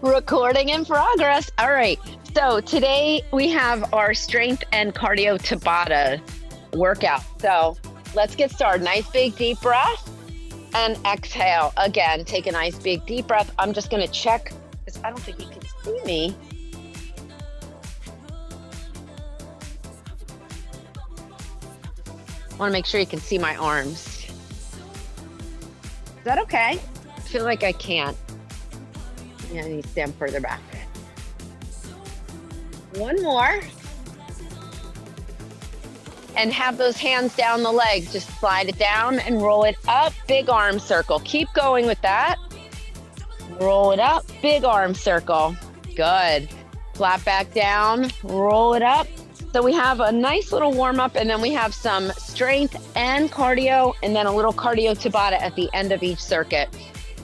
Recording in progress. All right. So today we have our strength and cardio Tabata workout. So let's get started. Nice big deep breath and exhale. Again, take a nice big deep breath. I'm just going to check because I don't think you can see me. I want to make sure you can see my arms. Is that okay? I feel like I can't. Yeah, I need to stand further back. One more. And have those hands down the legs. Just slide it down and roll it up. Big arm circle. Keep going with that. Roll it up. Big arm circle. Good. Flat back down. Roll it up. So we have a nice little warm up, and then we have some strength and cardio, and then a little cardio Tabata at the end of each circuit.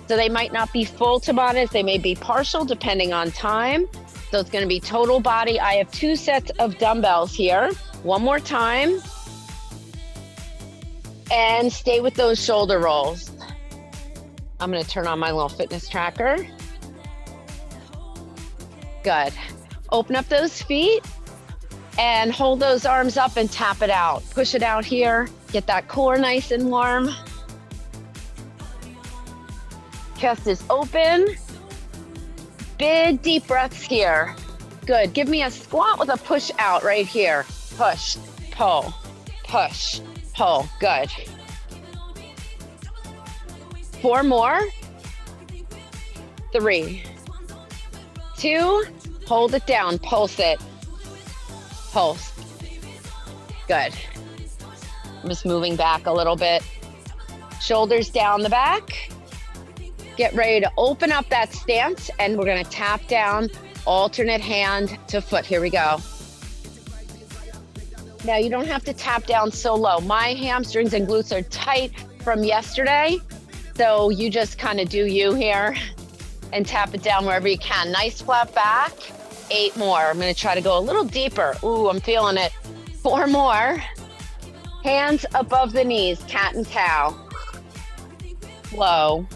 So they might not be full Tabatas, they may be partial depending on time. So it's going to be total body. I have 2 sets of dumbbells here. One more time. And stay with those shoulder rolls. I'm going to turn on my little fitness tracker. Good. Open up those feet and hold those arms up and tap it out. Push it out here. Get that core nice and warm. Chest is open. Big deep breaths here. Good. Give me a squat with a push out right here. Push, pull, push, pull. Good. 4 more. 3, 2, hold it down. Pulse it. Pulse. Good. I'm just moving back a little bit. Shoulders down the back. Get ready to open up that stance, and we're going to tap down, alternate hand to foot. Here we go. Now you don't have to tap down so low. My hamstrings and glutes are tight from yesterday, so you just kind of do you here and tap it down wherever you can. Nice flat back. 8 more. I'm going to try to go a little deeper. Ooh, I'm feeling it. 4 more. Hands above the knees, cat and cow. Low.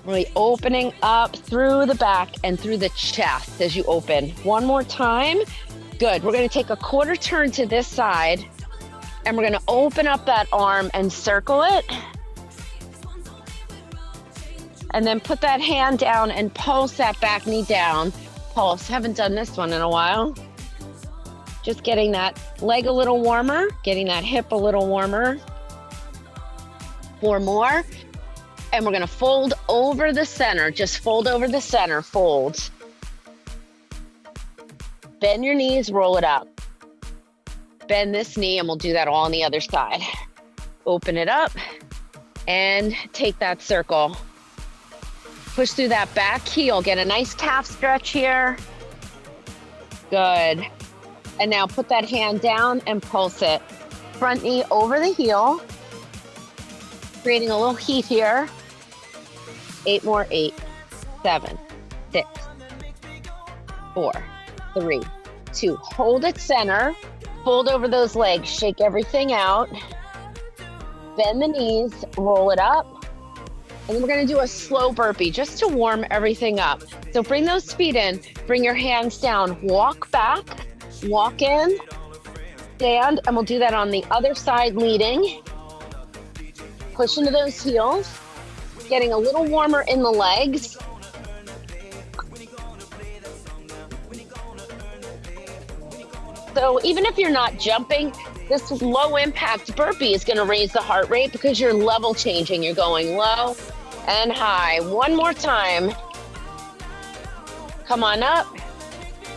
Really opening up through the back and through the chest as you open. 1 more time. Good. We're going to take a quarter turn to this side, and we're going to open up that arm and circle it. And then put that hand down and pulse that back knee down. Pulse. Haven't done this one in a while. Just getting that leg a little warmer, getting that hip a little warmer. 4 more. And we're going to fold over the center. Just fold over the center. Fold. Bend your knees, roll it up. Bend this knee, and we'll do that all on the other side. Open it up and take that circle. Push through that back heel. Get a nice calf stretch here. Good. And now put that hand down and pulse it. Front knee over the heel. Creating a little heat here. 8 more. 8, 7, 6, 4, 3, 2. Hold it center. Fold over those legs. Shake everything out. Bend the knees. Roll it up. And then we're going to do a slow burpee just to warm everything up. So bring those feet in. Bring your hands down. Walk back. Walk in. Stand. And we'll do that on the other side leading. Push into those heels. Getting a little warmer in the legs. So even if you're not jumping, this low impact burpee is going to raise the heart rate because you're level changing. You're going low and high. 1 more time. Come on up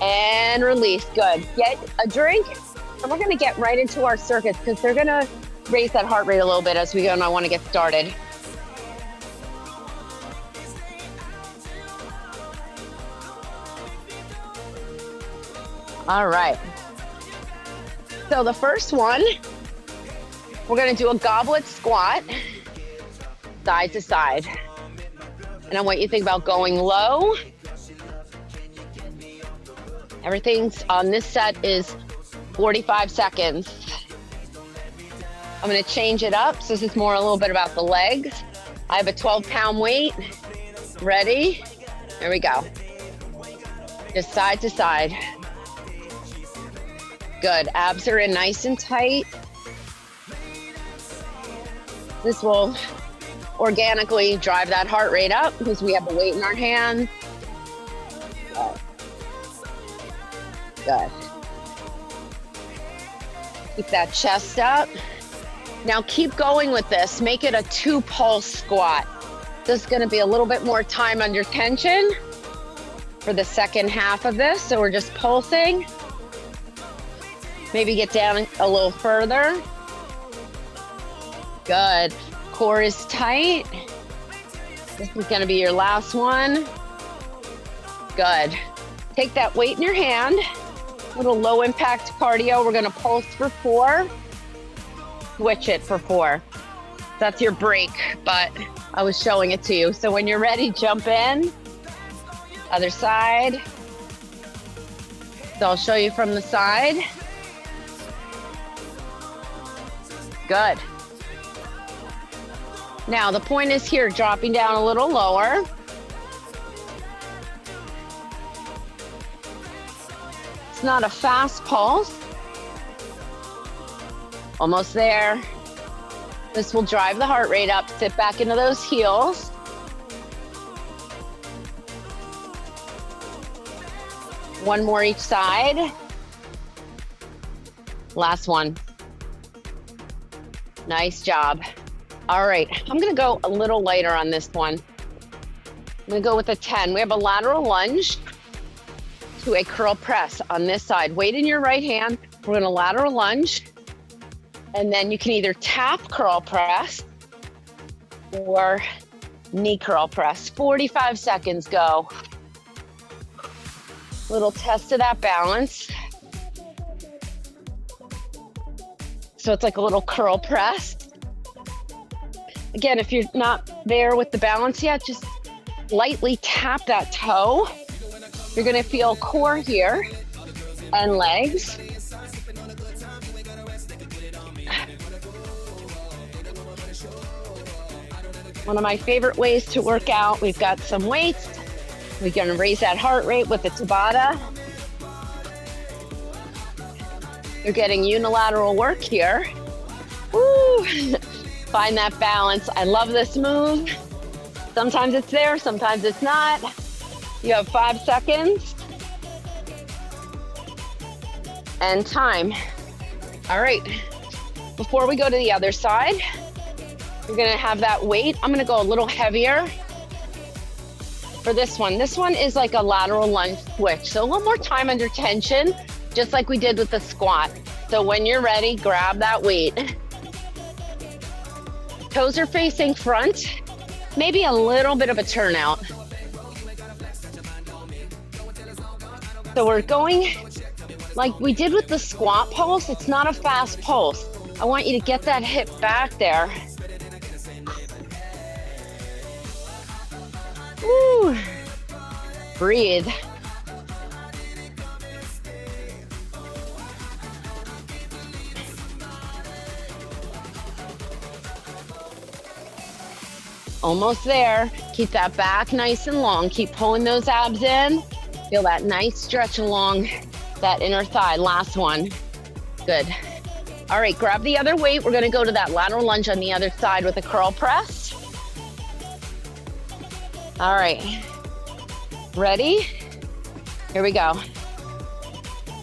and release. Good. Get a drink, and we're going to get right into our circuits because they're going to raise that heart rate a little bit as we go, and I want to get started. All right. So the first one, we're going to do a goblet squat, side to side. And I want you to think about going low. Everything's on this set is 45 seconds. I'm going to change it up. So this is more a little bit about the legs. I have a 12-pound weight. Ready? Here we go. Just side to side. Good. Abs are in nice and tight. This will organically drive that heart rate up because we have the weight in our hand. Good. Keep that chest up. Now keep going with this. Make it a 2-pulse squat. This is going to be a little bit more time under tension for the second half of this. So we're just pulsing. Maybe get down a little further. Good. Core is tight. This is going to be your last one. Good. Take that weight in your hand. Little low impact cardio. We're going to pulse for 4. Switch it for 4. That's your break, but I was showing it to you. So when you're ready, jump in. Other side. So I'll show you from the side. Good. Now the point is here, dropping down a little lower. It's not a fast pulse. Almost there. This will drive the heart rate up. Sit back into those heels. One more each side. Last one. Nice job. All right, I'm gonna go a little lighter on this one. I'm gonna go with a 10. We have a lateral lunge to a curl press on this side. Weight in your right hand. We're gonna lateral lunge. And then you can either tap curl press or knee curl press. 45 seconds, go. Little test of that balance. So it's like a little curl press. Again, if you're not there with the balance yet, just lightly tap that toe. You're gonna feel core here and legs. One of my favorite ways to work out, we've got some weights. We're gonna raise that heart rate with the Tabata. You're getting unilateral work here. Woo! Find that balance. I love this move. Sometimes it's there, sometimes it's not. You have 5 seconds. And time. All right. Before we go to the other side, you're gonna have that weight. I'm gonna go a little heavier for this one. This one is like a lateral lunge switch. So a little more time under tension, just like we did with the squat. So when you're ready, grab that weight. Toes are facing front, maybe a little bit of a turnout. So we're going like we did with the squat pulse. It's not a fast pulse. I want you to get that hip back there. Woo. Breathe. Almost there. Keep that back nice and long. Keep pulling those abs in. Feel that nice stretch along that inner thigh. Last one. Good. All right, grab the other weight. We're gonna go to that lateral lunge on the other side with a curl press. All right, ready? Here we go.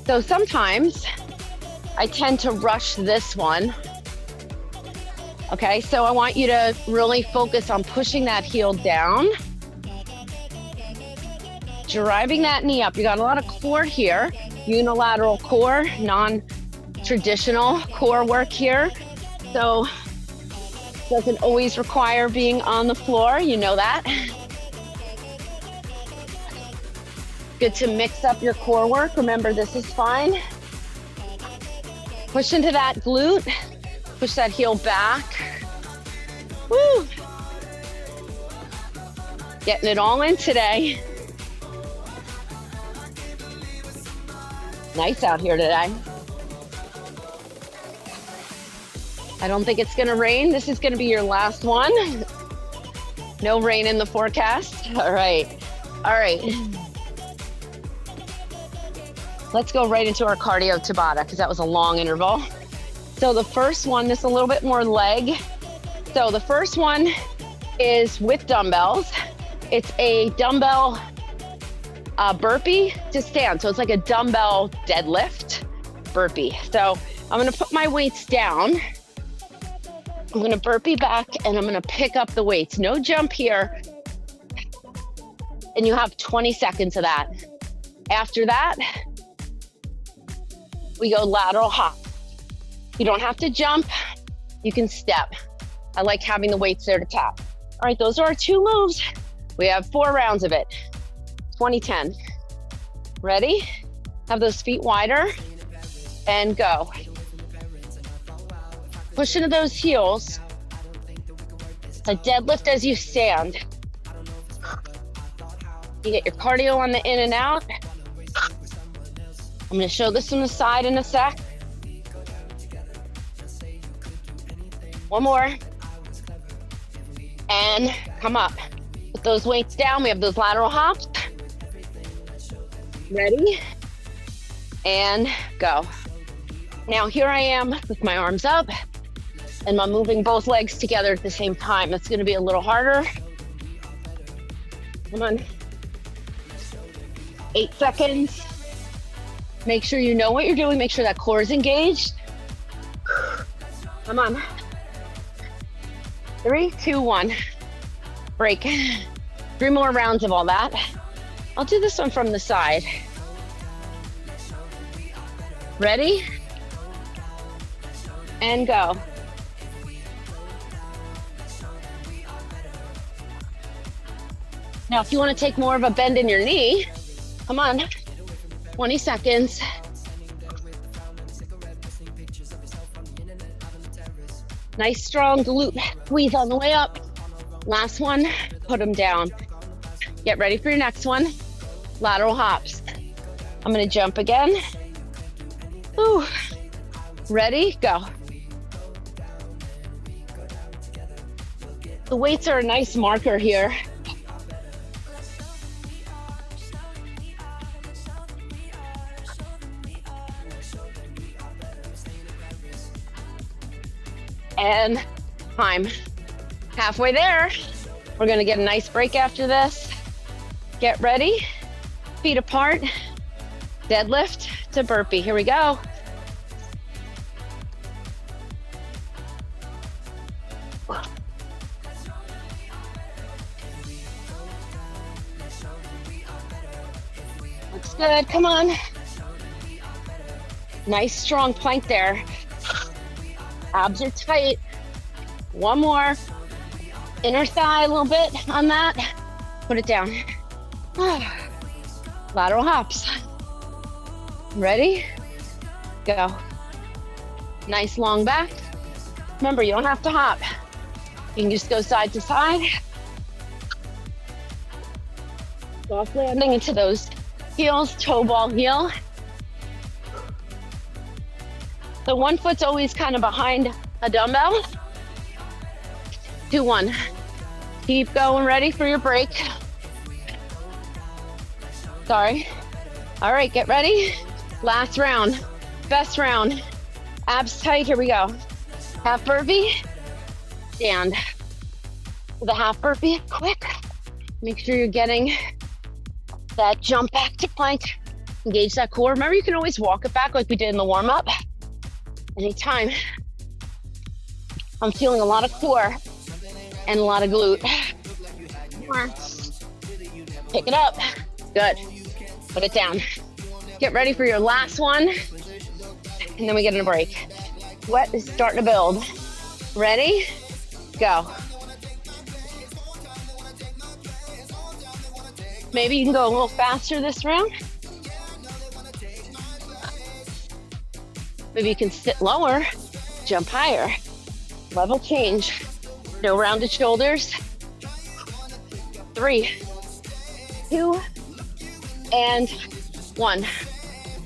So sometimes I tend to rush this one. Okay, so I want you to really focus on pushing that heel down, driving that knee up. You got a lot of core here, unilateral core, non-traditional core work here. So doesn't always require being on the floor, you know that. Good to mix up your core work. Remember, this is fine. Push into that glute. Push that heel back. Woo! Getting it all in today. Nice out here today. I don't think it's gonna rain. This is gonna be your last one. No rain in the forecast. All right. All right. Let's go right into our cardio Tabata because that was a long interval. So the first one, this is a little bit more leg. So the first one is with dumbbells. It's a dumbbell burpee to stand. So it's like a dumbbell deadlift burpee. So I'm gonna put my weights down. I'm gonna burpee back and I'm gonna pick up the weights. No jump here. And you have 20 seconds of that. After that, we go lateral hop. You don't have to jump, you can step. I like having the weights there to tap. All right, those are our 2 moves. We have 4 rounds of it. 20-10. Ready? Have those feet wider and go. Push into those heels. A deadlift as you stand. You get your cardio on the in and out. I'm gonna show this from the side in a sec. One more. And come up. Put those weights down. We have those lateral hops. Ready? And go. Now here I am with my arms up and I'm moving both legs together at the same time. That's gonna be a little harder. Come on. 8 seconds. Make sure you know what you're doing. Make sure that core is engaged. Come on. 3, 2, 1. Break. 3 more rounds of all that. I'll do this one from the side. Ready? And go. Now, if you want to take more of a bend in your knee, come on. 20 seconds. Nice strong glute squeeze on the way up. Last one, put them down. Get ready for your next one. Lateral hops. I'm gonna jump again. Ooh. Ready, go. The weights are a nice marker here. And time. Halfway there. We're gonna get a nice break after this. Get ready, feet apart, deadlift to burpee. Here we go. Looks good, come on. Nice strong plank there. Abs are tight. One more. Inner thigh a little bit on that. Put it down. Lateral hops. Ready? Go. Nice long back. Remember, you don't have to hop. You can just go side to side. Soft landing into those heels, toe ball heel. So one foot's always kind of behind a dumbbell. 2, 1. Keep going, ready for your break. Sorry. All right, get ready. Last round, best round. Abs tight, here we go. Half burpee, stand. The half burpee, quick. Make sure you're getting that jump back to plank. Engage that core. Remember, you can always walk it back like we did in the warm up. Anytime. I'm feeling a lot of core and a lot of glute. More. Pick it up. Good. Put it down. Get ready for your last one. And then we get in a break. Sweat is starting to build. Ready? Go. Maybe you can go a little faster this round. Maybe you can sit lower, jump higher. Level change. No rounded shoulders. 3, 2, and 1.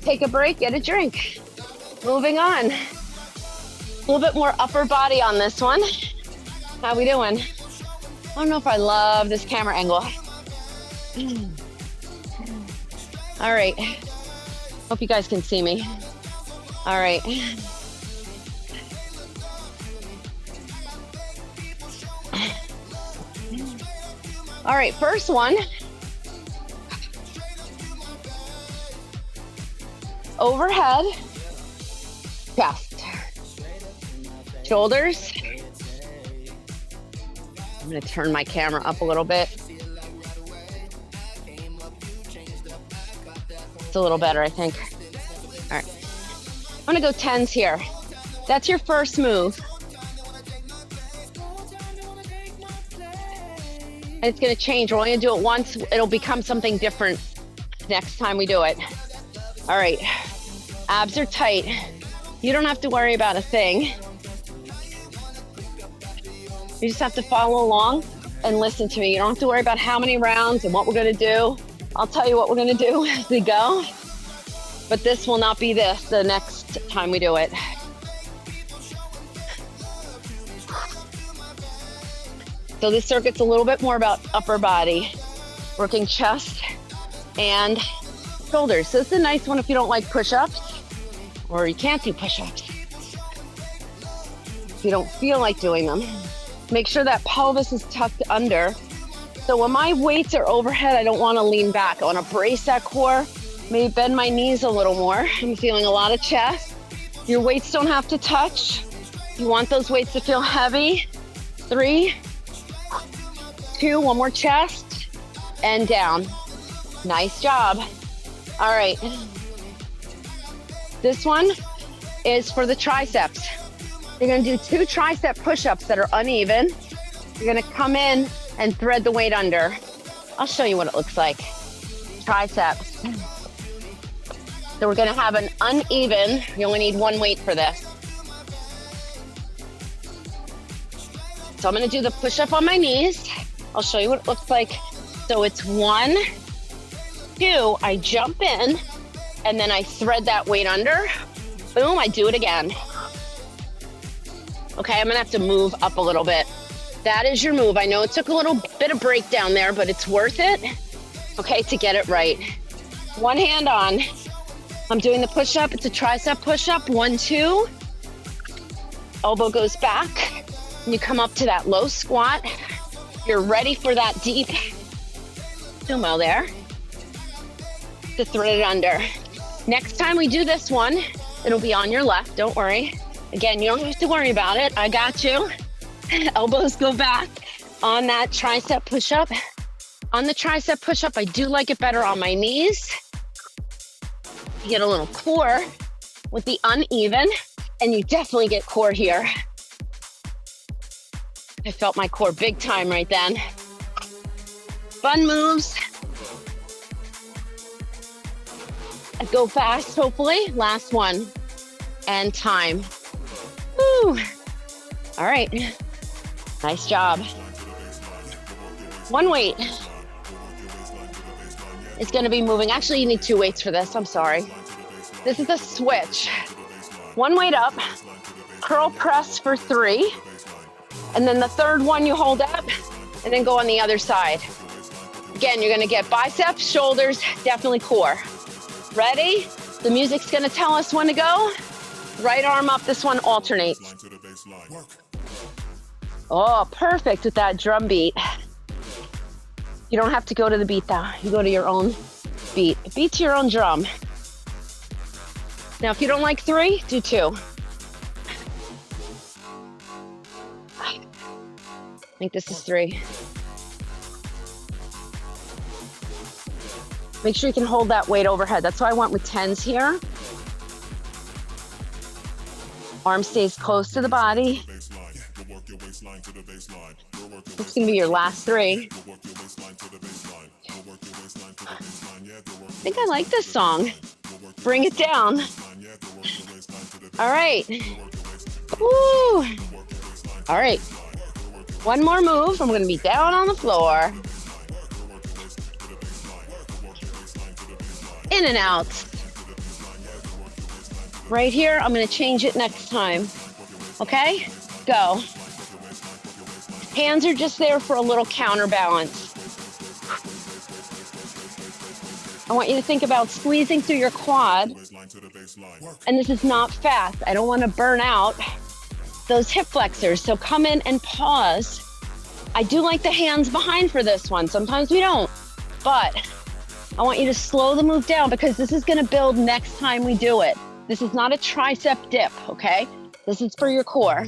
Take a break, get a drink. Moving on. A little bit more upper body on this one. How we doing? I don't know if I love this camera angle. All right. Hope you guys can see me. All right. All right, first one. Overhead, chest, shoulders. I'm gonna turn my camera up a little bit. It's a little better, I think. All right, I'm gonna go 10s here. That's your first move. And it's gonna change. We're only gonna do it once. It'll become something different next time we do it. All right, abs are tight. You don't have to worry about a thing. You just have to follow along and listen to me. You don't have to worry about how many rounds and what we're gonna do. I'll tell you what we're gonna do as we go. But this will not be this the next time we do it. So this circuit's a little bit more about upper body, working chest and shoulders. So this is a nice one if you don't like push-ups or you can't do push-ups. If you don't feel like doing them. Make sure that pelvis is tucked under. So when my weights are overhead, I don't want to lean back. I want to brace that core, maybe bend my knees a little more. I'm feeling a lot of chest. Your weights don't have to touch. You want those weights to feel heavy. 3, 2, one more chest, and down. Nice job. All right. This one is for the triceps. You're gonna do 2 tricep push-ups that are uneven. You're gonna come in and thread the weight under. I'll show you what it looks like. Triceps. So we're gonna have an uneven, you only need 1 weight for this. So I'm gonna do the push-up on my knees. I'll show you what it looks like. So it's 1, 2, I jump in, and then I thread that weight under. Boom, I do it again. Okay, I'm gonna have to move up a little bit. That is your move. I know it took a little bit of breakdown there, but it's worth it, okay, to get it right. 1 hand on. I'm doing the push-up. It's a tricep push-up. 1, 2. Elbow goes back. And you come up to that low squat. You're ready for that deep sumo there. To thread it under. Next time we do this one, it'll be on your left, don't worry. Again, you don't have to worry about it. I got you. Elbows go back on that tricep push-up. On the tricep push-up, I do like it better on my knees. You get a little core with the uneven, and you definitely get core here. I felt my core big time right then. Fun moves. Go fast, hopefully. Last one. And time. Woo. All right. Nice job. 1 weight. It's gonna be moving. Actually, you need 2 weights for this. I'm sorry. This is a switch. 1 weight up, curl press for 3. And then the third one you hold up and then go on the other side. Again, you're gonna get biceps, shoulders, definitely core. Ready? The music's gonna tell us when to go. Right arm up, this one alternates. Oh, perfect with that drum beat. You don't have to go to the beat though. You go to your own beat. Beat to your own drum. Now, if you don't like 3, do 2. I think this is 3. Make sure you can hold that weight overhead. That's why I went with 10s here. Arm stays close to the body. It's gonna be your last 3. I think I like this song. Bring it down. All right. Woo. All right. 1 more move. I'm gonna be down on the floor. In and out. Right here, I'm gonna change it next time. Okay? Go. Hands are just there for a little counterbalance. I want you to think about squeezing through your quad. And this is not fast. I don't want to burn out those hip flexors. So come in and pause. I do like the hands behind for this one. Sometimes we don't, but I want you to slow the move down because this is going to build next time we do it. This is not a tricep dip, okay? This is for your core.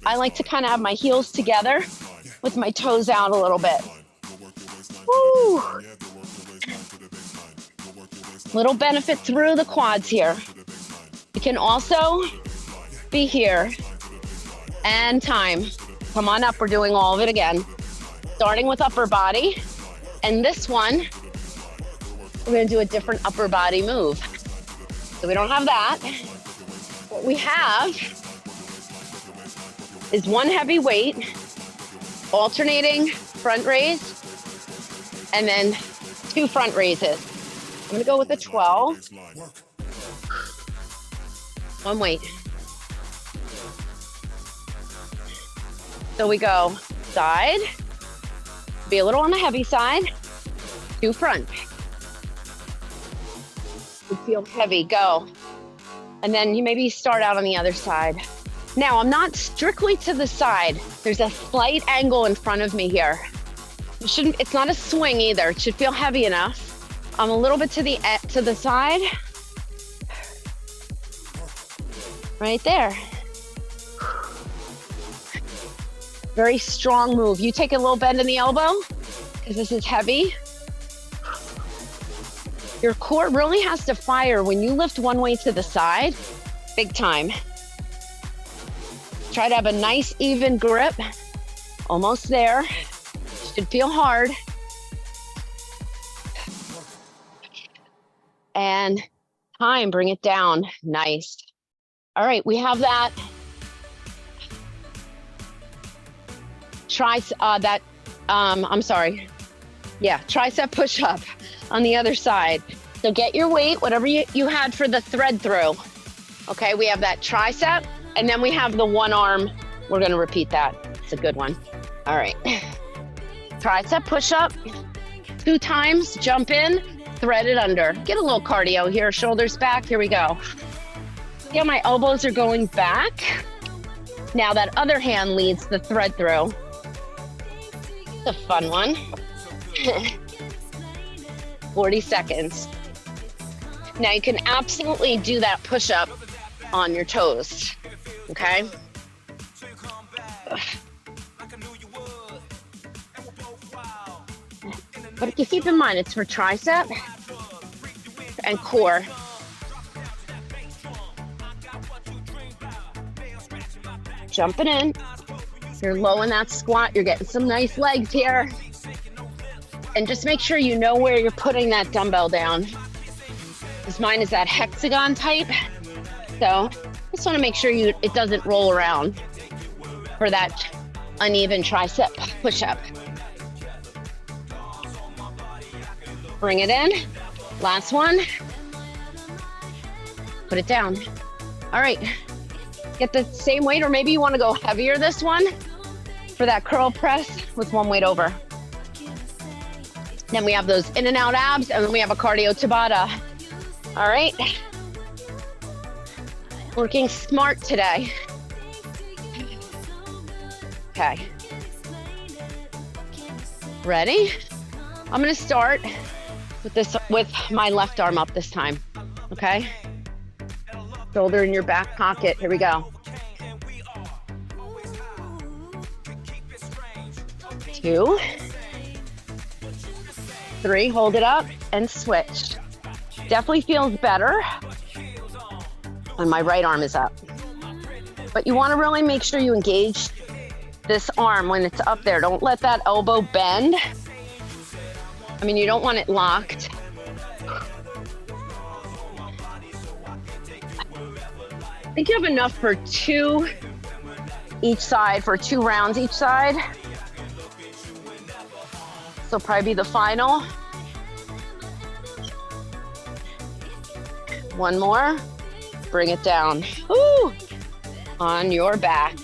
I like to kind of have my heels together with my toes out a little bit. Woo! Little benefit through the quads here. You can also be here and time. Come on up, we're doing all of it again. Starting with upper body. And this one, we're gonna do a different upper body move. So we don't have that. What we have is one heavy weight, alternating front raise, and then 2 front raises. I'm gonna go with a 12. One weight. So we go side, be a little on the heavy side, 2 front. You feel heavy, go. And then you maybe start out on the other side. Now I'm not strictly to the side. There's a slight angle in front of me here. It's not a swing either. It should feel heavy enough. I'm a little bit to the side. Right there. Very strong move. You take a little bend in the elbow because this is heavy. Your core really has to fire when you lift one way to the side, big time. Try to have a nice even grip. Almost there. Should feel hard. And time, bring it down. Nice. All right, we have that. Tricep push-up on the other side. So get your weight, whatever you had for the thread through. Okay, we have that tricep, and then we have the one arm. We're gonna repeat that. It's a good one. All right. Tricep push-up, 2 times, jump in, thread it under. Get a little cardio here, shoulders back, here we go. See how my elbows are going back? Now that other hand leads the thread through. It's a fun one. 40 seconds. Now you can absolutely do that push-up on your toes, okay? But if you keep in mind, it's for tricep and core. Jumping in. You're low in that squat. You're getting some nice legs here. And just make sure you know where you're putting that dumbbell down. Because mine is that hexagon type. So just want to make sure it doesn't roll around for that uneven tricep push-up. Bring it in. Last one. Put it down. All right. Get the same weight, or maybe you want to go heavier this one for that curl press with one weight over. Then we have those in and out abs, and then we have a cardio Tabata. All right. Working smart today. Okay. Ready? I'm gonna start with my left arm up this time, okay? Shoulder in your back pocket, here we go. 2, 3, hold it up and switch. Definitely feels better when my right arm is up. But you wanna really make sure you engage this arm when it's up there. Don't let that elbow bend. I mean, you don't want it locked. I think you have enough for 2 each side, for 2 rounds each side. So probably be the final. One more, bring it down. Woo! On your back.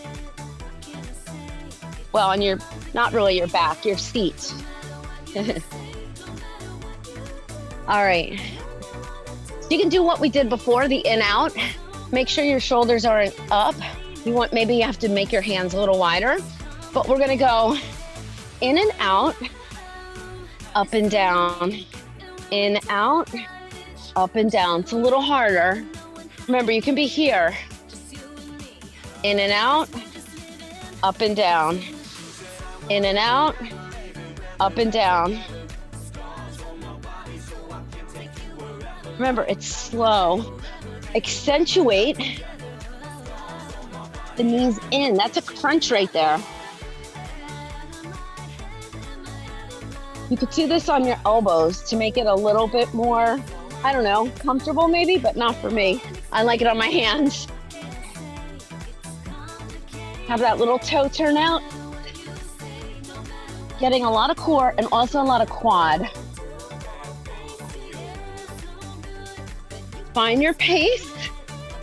Well, on your, not really your back, your seat. All right. You can do what we did before, the in out. Make sure your shoulders aren't up. Maybe you have to make your hands a little wider, but we're gonna go in and out, up and down, in, out, up and down. It's a little harder. Remember, you can be here, in and out, up and down, in and out, up and down. Remember, it's slow. Accentuate the knees in. That's a crunch right there. You could do this on your elbows to make it a little bit more, I don't know, comfortable maybe, but not for me. I like it on my hands. Have that little toe turn out. Getting a lot of core and also a lot of quad. Find your pace.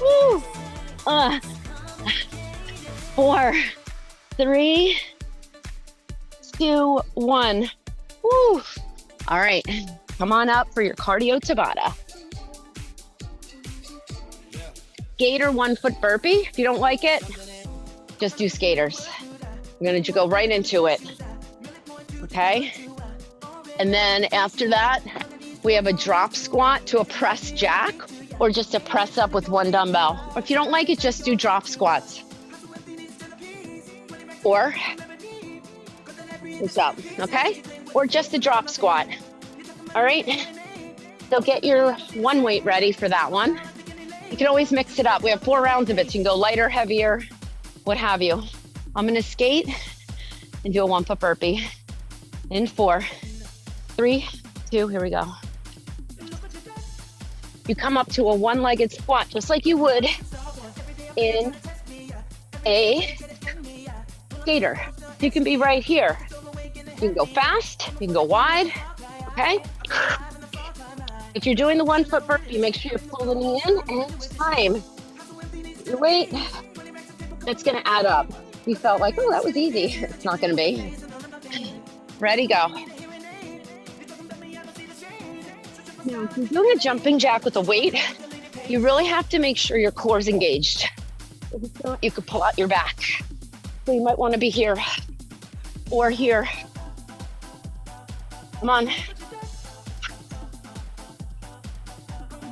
Woo. 4, 3, 2, 1. Woo. All right, come on up for your cardio Tabata. Skater 1 foot burpee. If you don't like it, just do skaters. I'm gonna go right into it. Okay. And then after that, we have a drop squat to a press jack, or just a press up with 1 dumbbell. Or if you don't like it, just do drop squats. Or push up, okay? Or just a drop squat. All right? So get your one weight ready for that one. You can always mix it up. We have 4 rounds of it. So you can go lighter, heavier, what have you. I'm gonna skate and do a 1 foot burpee. In 4, 3, 2, here we go. You come up to a 1-legged squat, just like you would in a skater. You can be right here. You can go fast, you can go wide, okay? If you're doing the 1 foot burpee, make sure you pull the knee in and time. Your weight, it's gonna add up. You felt like, oh, that was easy. It's not gonna be. Ready, go. Now, if you're doing a jumping jack with a weight, you really have to make sure your core is engaged. If not, you could pull out your back. So you might want to be here or here. Come on.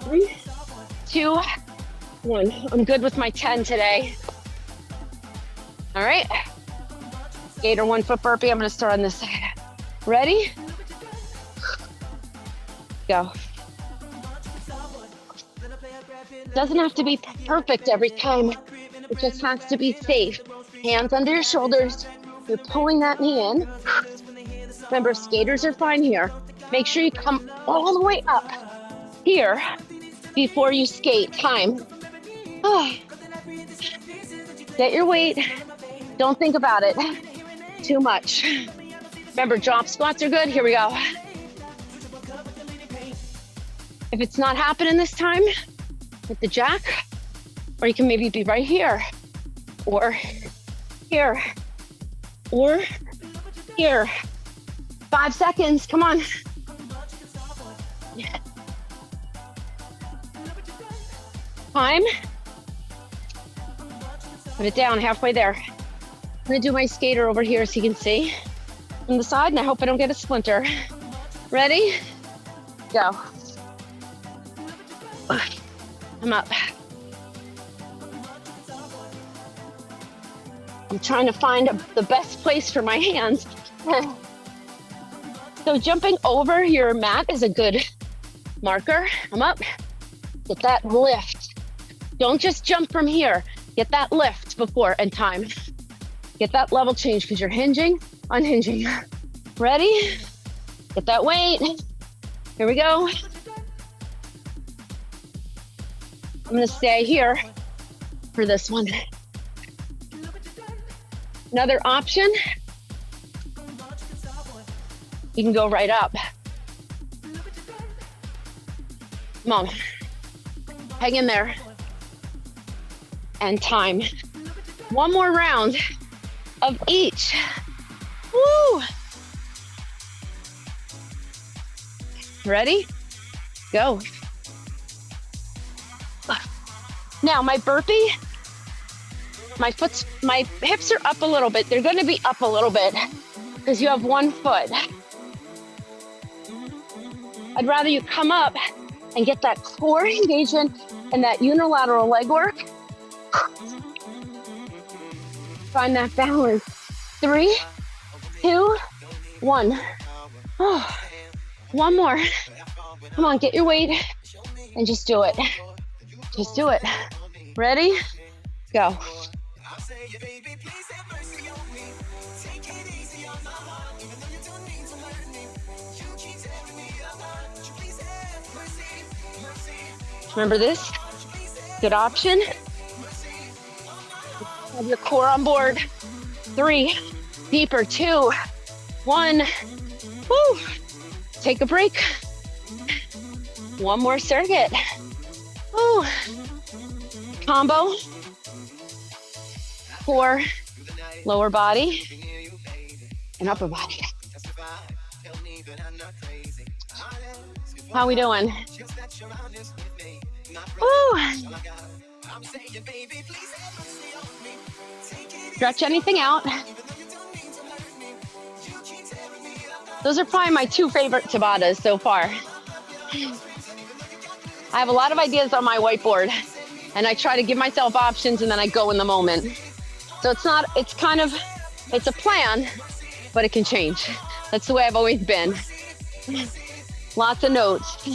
3, 2, 1. I'm good with my 10 today. All right. Skater 1 foot burpee. I'm going to start on this side. Ready? Go. Doesn't have to be perfect every time. It just has to be safe. Hands under your shoulders. You're pulling that knee in. Remember, skaters are fine here. Make sure you come all the way up here before you skate. Time. Get your weight. Don't think about it too much. Remember, drop squats are good. Here we go. If it's not happening this time with the jack, or you can maybe be right here, or here, or here. 5 seconds, come on. Time. Put it down halfway there. I'm gonna do my skater over here so you can see from the side, and I hope I don't get a splinter. Ready? Go. I'm up. I'm trying to find the best place for my hands. So jumping over your mat is a good marker. I'm up. Get that lift. Don't just jump from here. Get that lift before and time. Get that level change because you're hinging, unhinging. Ready? Get that weight. Here we go. I'm gonna stay here for this one. Another option, you can go right up. Come on, hang in there. And time. One more round of each. Ready? Go. Now my burpee, my hips are up a little bit. They're gonna be up a little bit because you have one foot. I'd rather you come up and get that core engagement and that unilateral leg work. Find that balance. 3, 2, 1. Oh, one more. Come on, get your weight and just do it. Just do it. Ready? Go. Remember this? Good option. Have your core on board. 3, deeper, 2, 1. Woo. Take a break. One more circuit. Woo. Combo for lower body and upper body. How we doing? Woo. Stretch anything out. Those are probably my 2 favorite Tabatas so far. I have a lot of ideas on my whiteboard and I try to give myself options and then I go in the moment. So it's a plan, but it can change. That's the way I've always been. Lots of notes,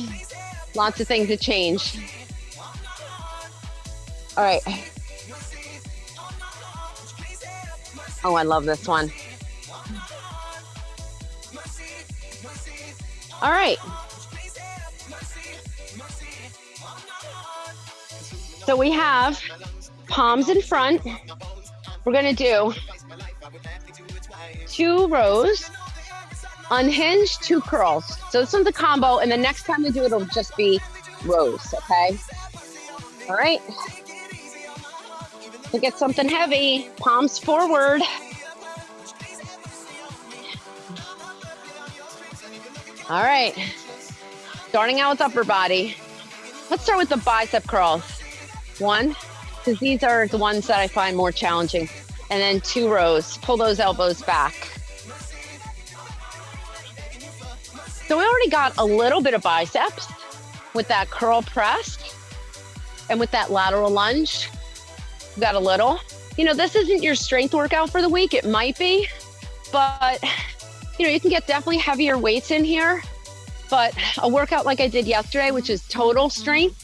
lots of things to change. All right. Oh, I love this one. All right. So we have palms in front. We're gonna do 2 rows, unhinge, 2 curls. So this one's a combo, and the next time we do it, it'll just be rows, okay? All right. So get something heavy, palms forward. All right, starting out with upper body. Let's start with the bicep curls. 1, because these are the ones that I find more challenging. And then 2 rows, pull those elbows back. So we already got a little bit of biceps with that curl press and with that lateral lunge. We got a little. You know, this isn't your strength workout for the week. It might be, but you know, you can get definitely heavier weights in here, but a workout like I did yesterday, which is total strength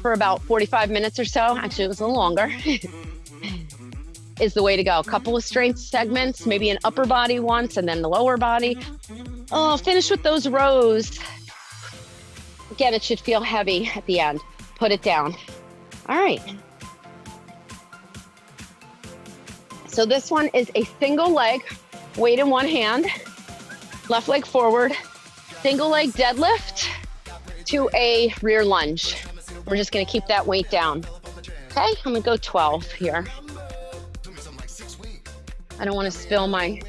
for about 45 minutes or so, actually it was a little longer, is the way to go. A couple of strength segments, maybe an upper body once and then the lower body. Oh, finish with those rows. Again, it should feel heavy at the end. Put it down. All right. So this one is a single leg, weight in one hand, left leg forward, single leg deadlift to a rear lunge. We're just gonna keep that weight down. Okay, I'm gonna go 12 here. I don't wanna spill my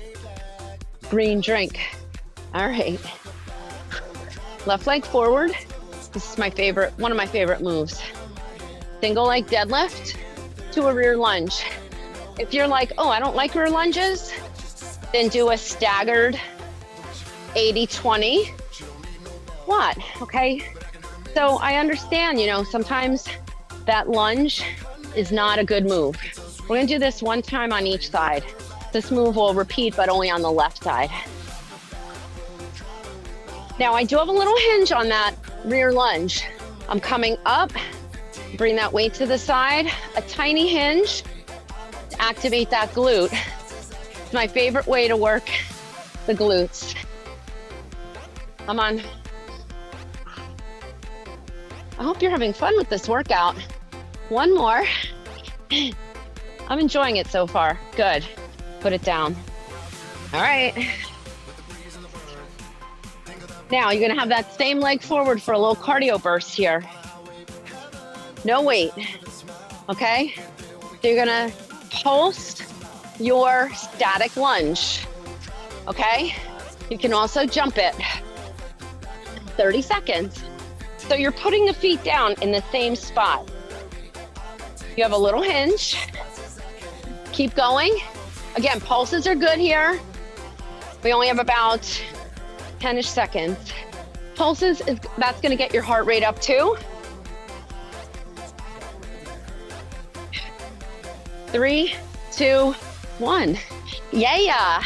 green drink. All right. Left leg forward. This is my favorite, one of my favorite moves. Single leg deadlift to a rear lunge. If you're like, oh, I don't like rear lunges, then do a staggered 80-20 squat, okay? So I understand, you know, sometimes that lunge is not a good move. We're gonna do this one time on each side. This move will repeat, but only on the left side. Now I do have a little hinge on that rear lunge. I'm coming up, bring that weight to the side, a tiny hinge to activate that glute. It's my favorite way to work the glutes. Come on. I hope you're having fun with this workout. One more. I'm enjoying it so far. Good. Put it down. All right. Now you're gonna have that same leg forward for a little cardio burst here. No weight, okay? So you're gonna pulse your static lunge, okay? You can also jump it. 30 seconds. So you're putting the feet down in the same spot. You have a little hinge. Keep going. Again, pulses are good here. We only have about 10-ish seconds. Pulses, that's gonna get your heart rate up too. 3, 2, 1. Yeah.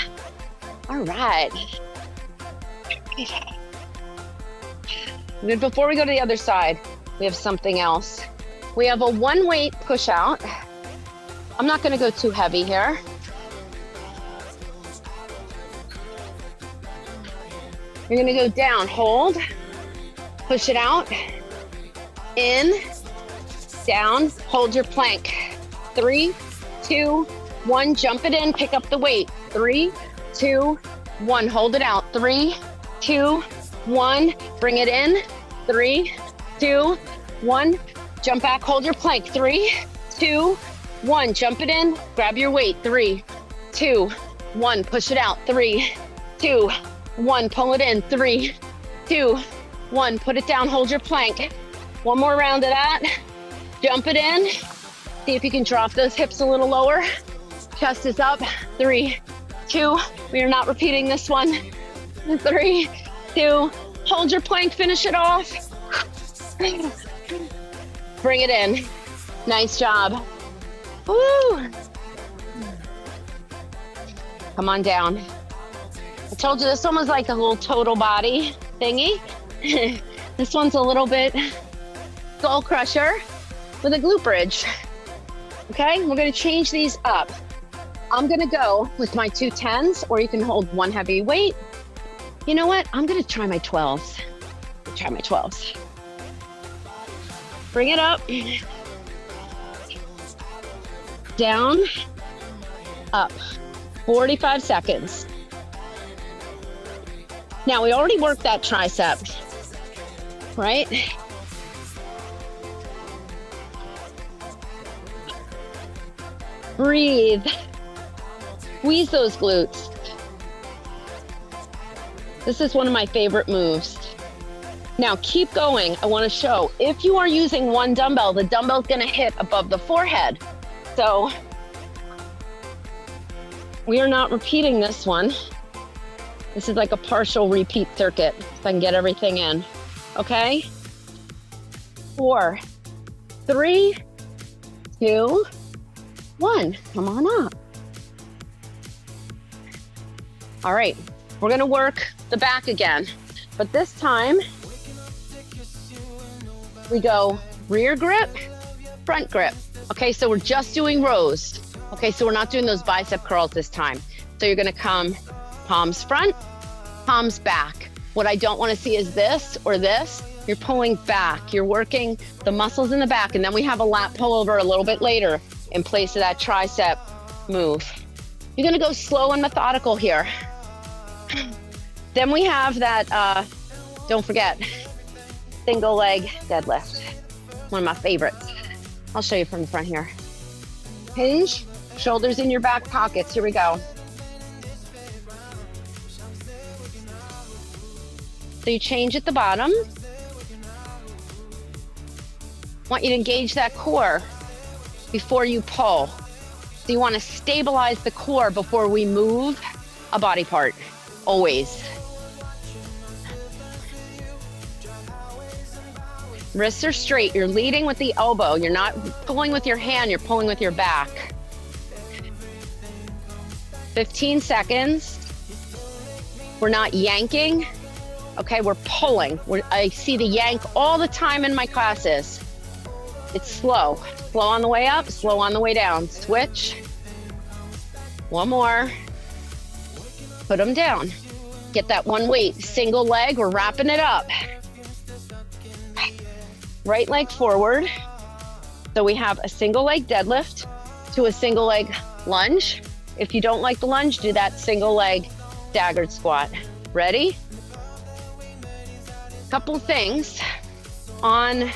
All right. Before we go to the other side, we have something else. We have a 1 weight push out. I'm not gonna go too heavy here. You're gonna go down, hold, push it out, in, down, hold your plank. 3, 2, 1, jump it in, pick up the weight. 3, 2, 1, hold it out. 3, 2, 1, bring it in. 3, 2, 1, jump back, hold your plank. 3, 2, 1, jump it in, grab your weight. 3, 2, 1, push it out. 3, 2, 1, pull it in. 3, 2, 1, put it down, hold your plank. One more round of that. Jump it in. See if you can drop those hips a little lower. Chest is up. 3, 2, we are not repeating this one. 3, 2, hold your plank, finish it off. Bring it in. Nice job. Woo. Come on down. I told you this one was like a little total body thingy. This one's a little bit skull crusher with a glute bridge. Okay, we're gonna change these up. I'm gonna go with my 2 10s, or you can hold 1 heavy weight. You know what? I'm gonna try my 12s. Try my 12s. Bring it up. Down, up. 45 seconds. Now, we already worked that tricep, right? Breathe. Squeeze those glutes. This is one of my favorite moves. Now keep going. I want to show, if you are using 1 dumbbell, the dumbbell's going to hit above the forehead. So we are not repeating this one. This is like a partial repeat circuit, so I can get everything in. Okay? 4, 3, 2, 1. Come on up. All right, we're gonna work the back again, but this time we go rear grip, front grip. Okay, so we're just doing rows. Okay, so we're not doing those bicep curls this time. So you're gonna come palms front, palms back. What I don't wanna see is this or this. You're pulling back. You're working the muscles in the back, and then we have a lat pullover a little bit later in place of that tricep move. You're gonna go slow and methodical here. Then we have that, don't forget, single leg deadlift. One of my favorites. I'll show you from the front here. Hinge, shoulders in your back pockets. Here we go. So you change at the bottom. Want you to engage that core before you pull. So you want to stabilize the core before we move a body part, always. Wrists are straight. You're leading with the elbow. You're not pulling with your hand, you're pulling with your back. 15 seconds. We're not yanking. Okay, we're pulling. I see the yank all the time in my classes. It's slow. Slow on the way up, slow on the way down. Switch. One more. Put them down. Get that one weight. Single leg, we're wrapping it up. Right leg forward. So we have a single leg deadlift to a single leg lunge. If you don't like the lunge, do that single leg staggered squat. Ready? Couple things on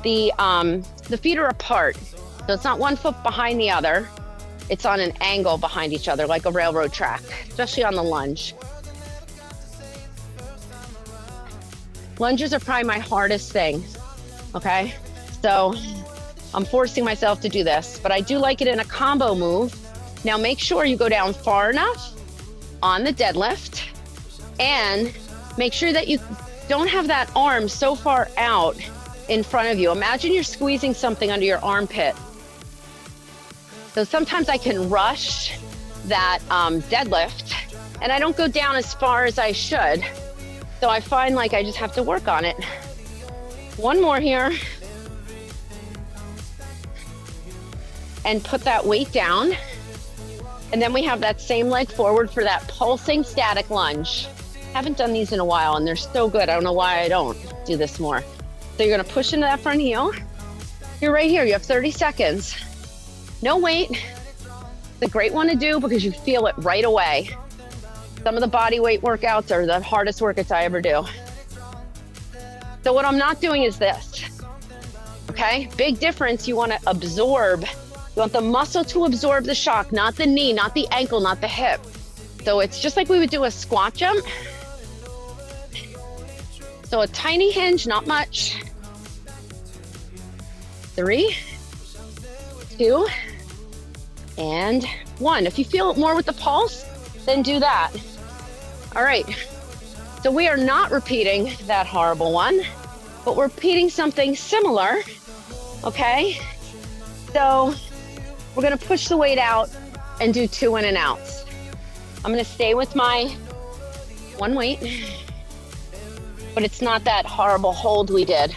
the feet are apart. So it's not one foot behind the other. It's on an angle behind each other, like a railroad track, especially on the lunge. Lunges are probably my hardest thing, okay? So I'm forcing myself to do this, but I do like it in a combo move. Now make sure you go down far enough on the deadlift and make sure that you don't have that arm so far out in front of you. Imagine you're squeezing something under your armpit. So sometimes I can rush that deadlift and I don't go down as far as I should. So I find like I just have to work on it. One more here. And put that weight down. And then we have that same leg forward for that pulsing static lunge. Haven't done these in a while and they're so good. I don't know why I don't do this more. So you're gonna push into that front heel. You're right here, you have 30 seconds. No weight. It's a great one to do because you feel it right away. Some of the body weight workouts are the hardest workouts I ever do. So what I'm not doing is this, okay? Big difference, you wanna absorb. You want the muscle to absorb the shock, not the knee, not the ankle, not the hip. So it's just like we would do a squat jump. So a tiny hinge, not much. 3, 2, and 1. If you feel it more with the pulse, then do that. All right, so we are not repeating that horrible one, but we're repeating something similar, okay? So we're gonna push the weight out and do 2 in and outs. I'm gonna stay with my one weight, but it's not that horrible hold we did.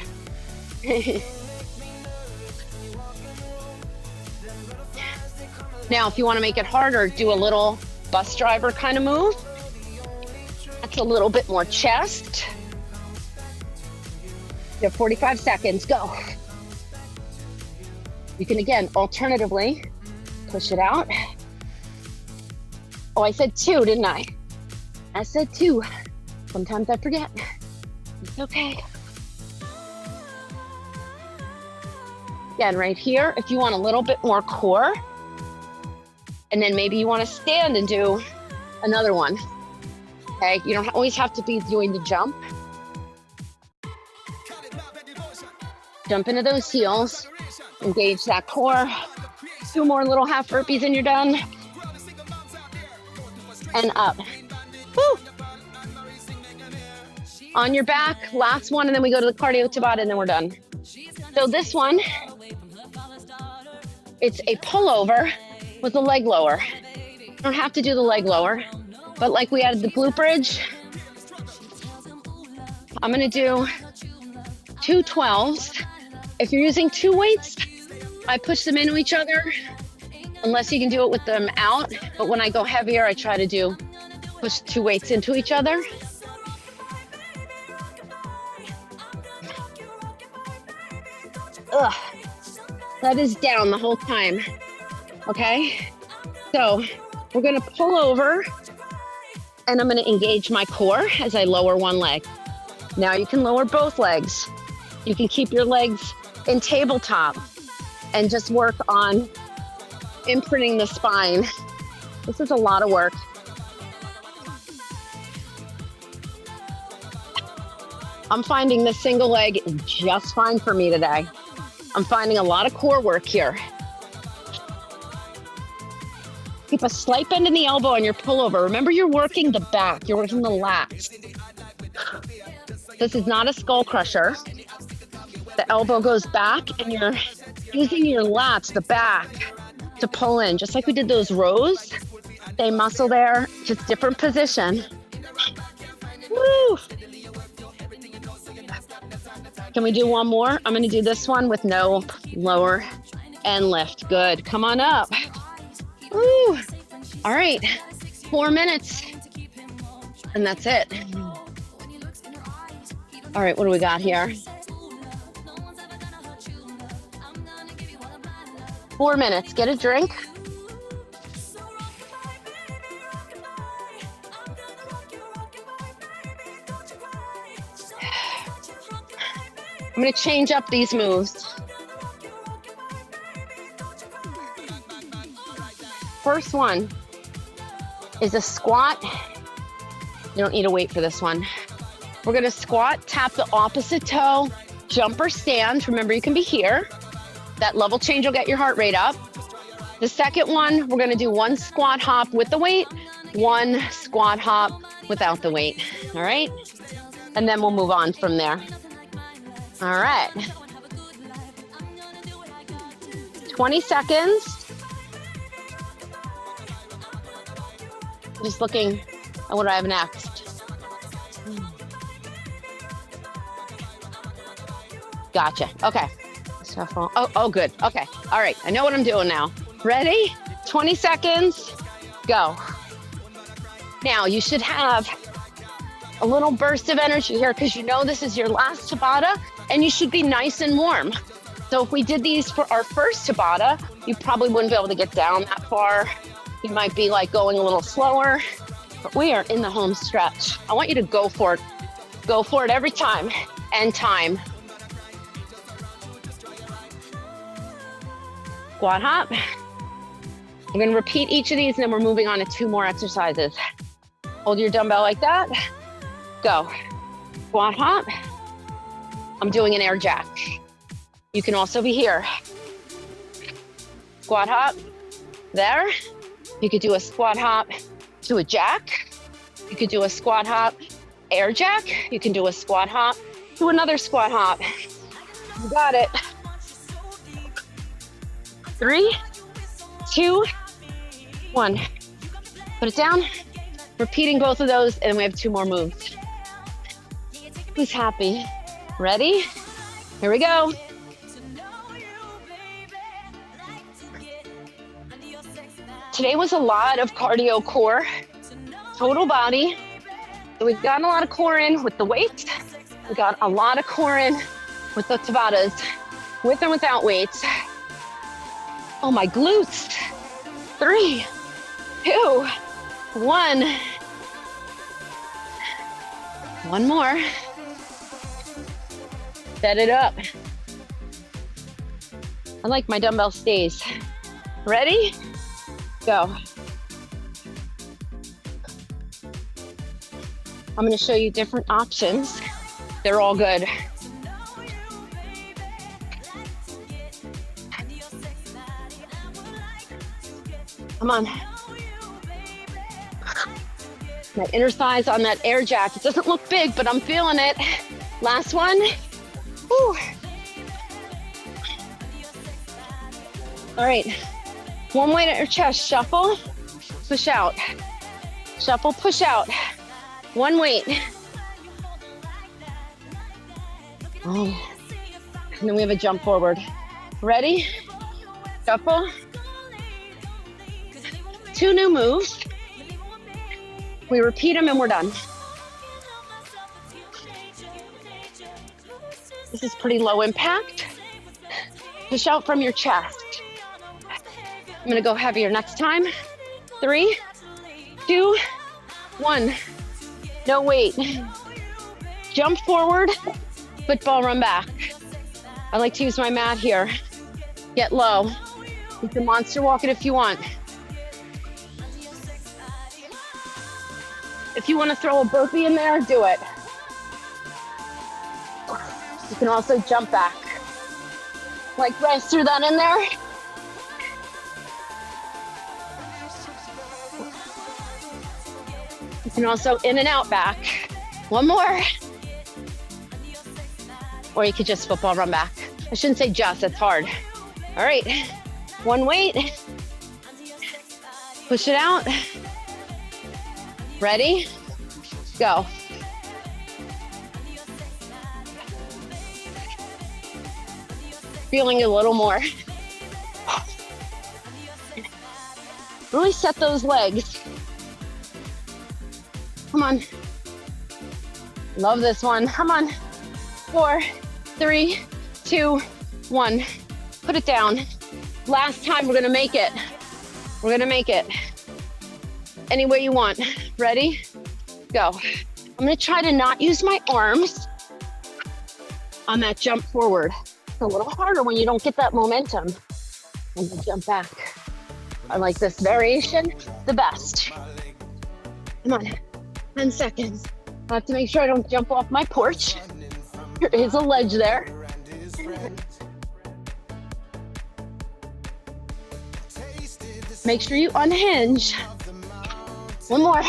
Now, if you wanna make it harder, do a little bus driver kind of move. That's a little bit more chest. You have 45 seconds, go. You can, again, alternatively, push it out. Oh, I said 2, didn't I? I said 2. Sometimes I forget. It's okay. Again, right here, if you want a little bit more core, and then maybe you want to stand and do another one. Okay, you don't always have to be doing the jump. Jump into those heels, engage that core. 2 more little half burpees and you're done. And up. Woo! On your back, last one, and then we go to the cardio Tabata and then we're done. So this one, it's a pullover with a leg lower. You don't have to do the leg lower, but like we added the glute bridge, I'm gonna do 2 12s. If you're using 2 weights, I push them into each other, unless you can do it with them out. But when I go heavier, I try to push 2 weights into each other. Ugh, that is down the whole time, okay? So we're gonna pull over and I'm gonna engage my core as I lower one leg. Now you can lower both legs. You can keep your legs in tabletop and just work on imprinting the spine. This is a lot of work. I'm finding the single leg is just fine for me today. I'm finding a lot of core work here. Keep a slight bend in the elbow on your pullover. Remember, you're working the back, you're working the lats. This is not a skull crusher. The elbow goes back and you're using your lats, the back, to pull in, just like we did those rows. Same muscle there, just different position. Woo! Can we do one more? I'm gonna do this one with no lower and lift. Good, come on up. Woo! All right, 4 minutes. And that's it. All right, what do we got here? 4 minutes, get a drink. I'm gonna change up these moves. First one is a squat. You don't need to wait for this one. We're gonna squat, tap the opposite toe, jump or stand. Remember, you can be here. That level change will get your heart rate up. The second one, we're gonna do one squat hop with the weight, one squat hop without the weight, all right? And then we'll move on from there. All right. 20 seconds. Just looking at what I have next. Gotcha, okay. Oh, good, okay. All right, I know what I'm doing now. Ready? 20 seconds, go. Now, you should have a little burst of energy here because you know this is your last Tabata and you should be nice and warm. So if we did these for our first Tabata, you probably wouldn't be able to get down that far. You might be like going a little slower, but we are in the home stretch. I want you to go for it. Go for it every time and time. Squat hop. We're gonna repeat each of these and then we're moving on to 2 more exercises. Hold your dumbbell like that. Go. Squat hop. I'm doing an air jack. You can also be here. Squat hop. There. You could do a squat hop to a jack. You could do a squat hop, air jack. You can do a squat hop to another squat hop. You got it. 3, 2, 1. Put it down. Repeating both of those, and we have 2 more moves. Who's happy? Ready? Here we go. Today was a lot of cardio core, total body. So we've gotten a lot of core in with the weights. We got a lot of core in with the Tabatas, with and without weights. Oh, my glutes. 3, 2, 1. One more. Set it up. I like my dumbbell stays. Ready? Go. I'm going to show you different options. They're all good. Come on. My inner thighs on that air jack. It doesn't look big, but I'm feeling it. Last one. Whew. All right. One weight at your chest. Shuffle, push out. Shuffle, push out. One weight. Oh. And then we have a jump forward. Ready? Shuffle. 2 new moves. We repeat them and we're done. This is pretty low impact. Push out from your chest. I'm gonna go heavier next time. 3, 2, 1. No weight. Jump forward, football run back. I like to use my mat here. Get low. You can monster walk it if you want. If you want to throw a burpee in there, do it. You can also jump back. Like right through that in there. You can also in and out back. One more. Or you could just football run back. I shouldn't say just, that's hard. All right, one weight. Push it out. Ready? Go. Feeling a little more. Really set those legs. Come on. Love this one. Come on. 4, 3, 2, 1. Put it down. Last time, we're gonna make it. We're gonna make it. Any way you want. Ready? Go. I'm gonna try to not use my arms on that jump forward. It's a little harder when you don't get that momentum. And you jump back. I like this variation the best. Come on, 10 seconds. I have to make sure I don't jump off my porch. There is a ledge there. Make sure you unhinge. One more.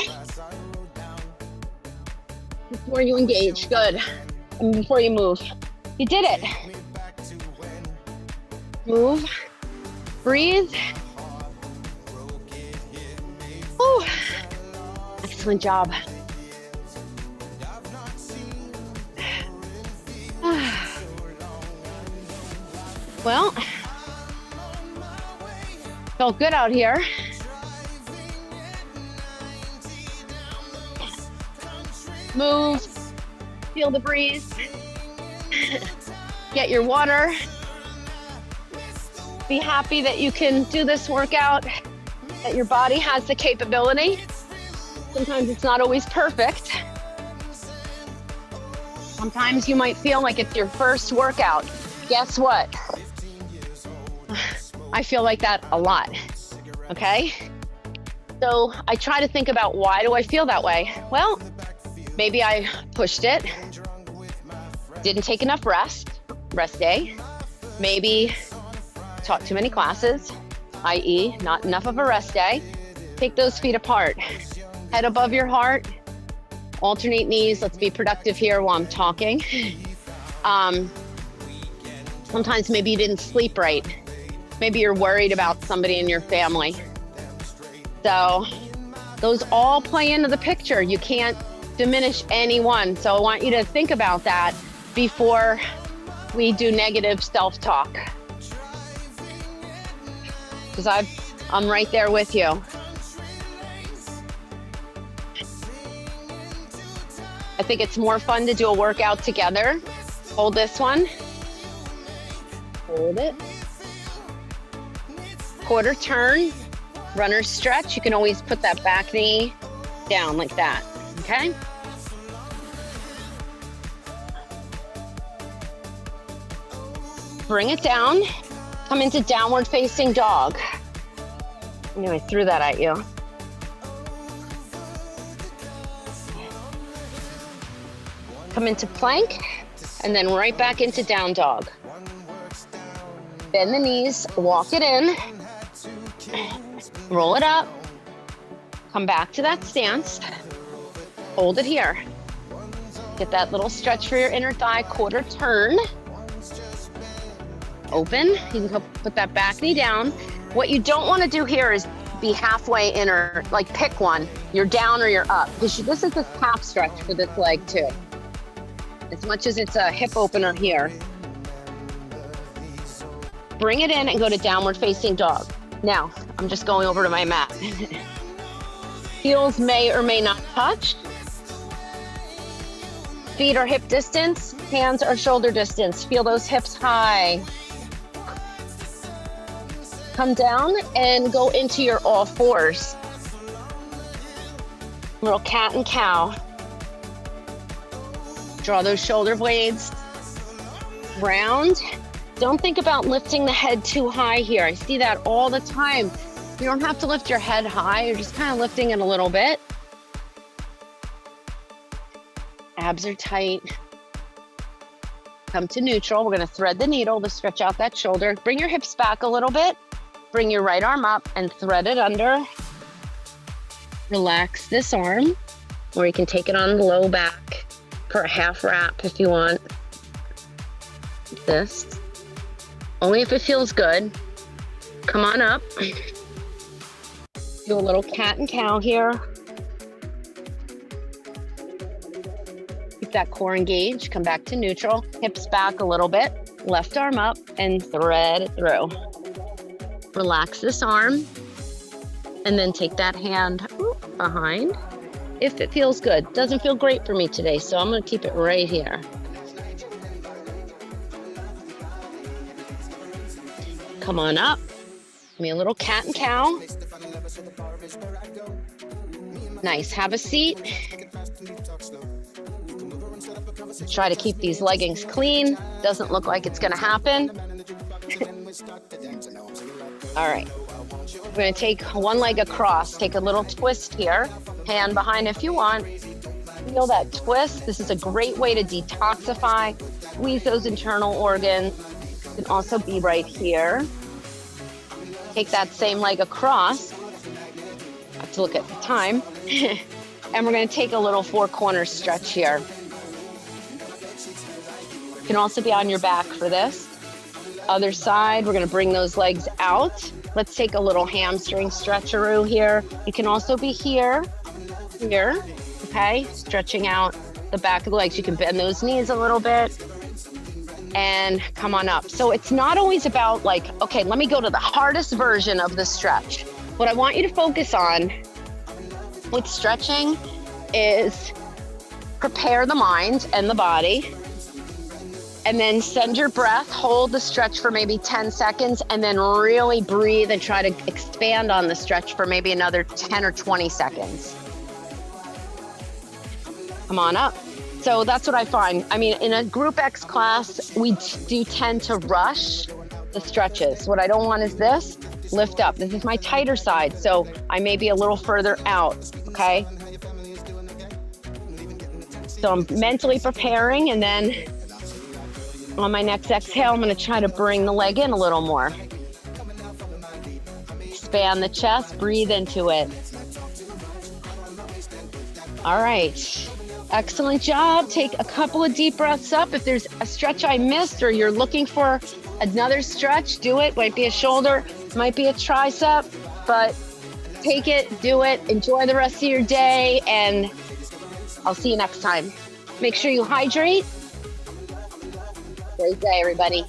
Before you engage, good. And before you move. You did it. Move, breathe. Whew. Excellent job. Well, felt good out here. Move, feel the breeze, get your water. Be happy that you can do this workout, that your body has the capability. Sometimes it's not always perfect. Sometimes you might feel like it's your first workout. Guess what? I feel like that a lot, okay? So I try to think about, why do I feel that way? Well, maybe I pushed it, didn't take enough rest day. Maybe taught too many classes, i.e. not enough of a rest day. Take those feet apart, head above your heart, alternate knees. Let's be productive here while I'm talking. Sometimes maybe you didn't sleep right. Maybe you're worried about somebody in your family. So those all play into the picture. You can't diminish anyone. So I want you to think about that before we do negative self-talk. Because I'm right there with you. I think it's more fun to do a workout together. Hold this one. Hold it. Quarter turn, runner stretch. You can always put that back knee down like that, okay? Bring it down, come into downward facing dog. I knew I threw that at you. Come into plank, and then right back into down dog. Bend the knees, walk it in, roll it up, come back to that stance, hold it here. Get that little stretch for your inner thigh, quarter turn. Open, you can put that back knee down. What you don't want to do here is be halfway in, or like pick one. You're down or you're up. This is a calf stretch for this leg too. As much as it's a hip opener here. Bring it in and go to downward facing dog. Now, I'm just going over to my mat. Heels may or may not touch. Feet are hip distance, hands are shoulder distance. Feel those hips high. Come down and go into your all fours. Little cat and cow. Draw those shoulder blades round. Don't think about lifting the head too high here. I see that all the time. You don't have to lift your head high. You're just kind of lifting it a little bit. Abs are tight. Come to neutral. We're going to thread the needle to stretch out that shoulder. Bring your hips back a little bit. Bring your right arm up and thread it under. Relax this arm, or you can take it on the low back for a half wrap if you want. This. Only if it feels good. Come on up. Do a little cat and cow here. Keep that core engaged. Come back to neutral. Hips back a little bit. Left arm up and thread it through. Relax this arm. And then take that hand behind. If it feels good. Doesn't feel great for me today, so I'm going to keep it right here. Come on up. Give me a little cat and cow. Nice. Have a seat. Try to keep these leggings clean. Doesn't look like it's going to happen. All right. We're going to take one leg across. Take a little twist here. Hand behind if you want. Feel that twist. This is a great way to detoxify, squeeze those internal organs. You can also be right here. Take that same leg across. I have to look at the time. And we're going to take a little four-corner stretch here. You can also be on your back for this. Other side, we're going to bring those legs out. Let's take a little hamstring stretcheroo here. You can also be here, okay? Stretching out the back of the legs. You can bend those knees a little bit and come on up. So it's not always about like, okay, let me go to the hardest version of the stretch. What I want you to focus on with stretching is prepare the mind and the body, and then send your breath, hold the stretch for maybe 10 seconds, and then really breathe and try to expand on the stretch for maybe another 10 or 20 seconds. Come on up. So that's what I find. I mean, in a group X class, we do tend to rush the stretches. What I don't want is this, lift up. This is my tighter side, so I may be a little further out, okay? So I'm mentally preparing, and then on my next exhale, I'm gonna try to bring the leg in a little more. Expand the chest, breathe into it. All right. Excellent job. Take a couple of deep breaths up. If there's a stretch I missed or you're looking for another stretch, do it. Might be a shoulder, might be a tricep, but take it, do it. Enjoy the rest of your day, and I'll see you next time. Make sure you hydrate. Great day, everybody.